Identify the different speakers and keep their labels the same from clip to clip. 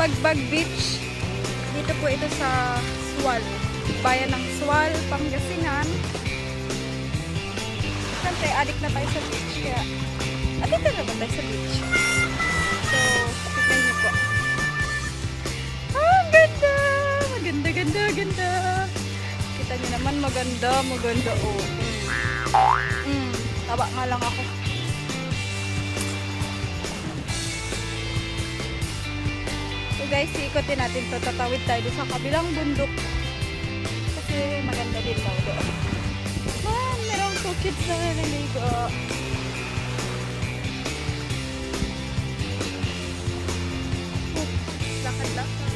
Speaker 1: Bagbag Beach. Dito po ito sa Sual. Bayan ng Sual, Pangasinan. Siyempre, adik na tayo sa beach. Kaya, dito na ba tayo sa beach? So, tignan niyo po. Ang ganda! Maganda, ganda, ganda. Kita niyo naman, maganda, maganda. Oh. Taba nga lang ako. So guys, ikotin natin to. Tatawid tayo sa kabilang bundok. Kasi maganda din daw doon. Man, merong 2 kids na naligo. Lakad-lakad.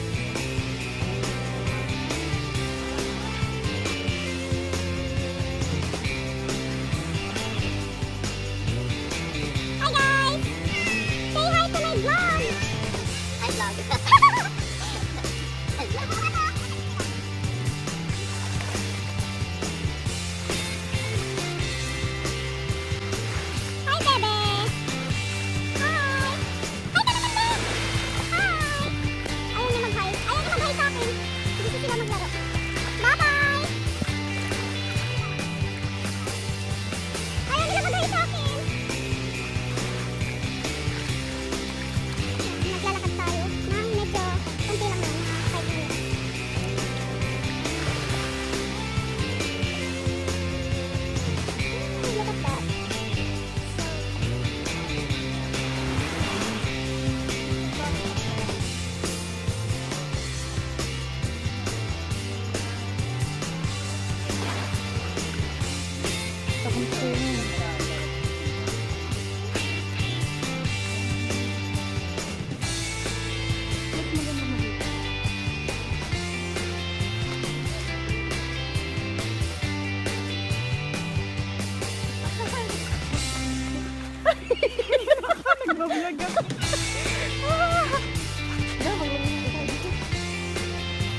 Speaker 1: Nagbablog ako.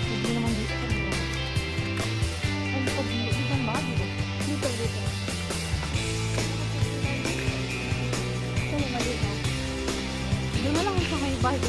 Speaker 1: Hindi naman dito. Ay, dito. Dito ba? Dito. Dito. Ito naman dito. Doon na lang sa kayo bahay ko.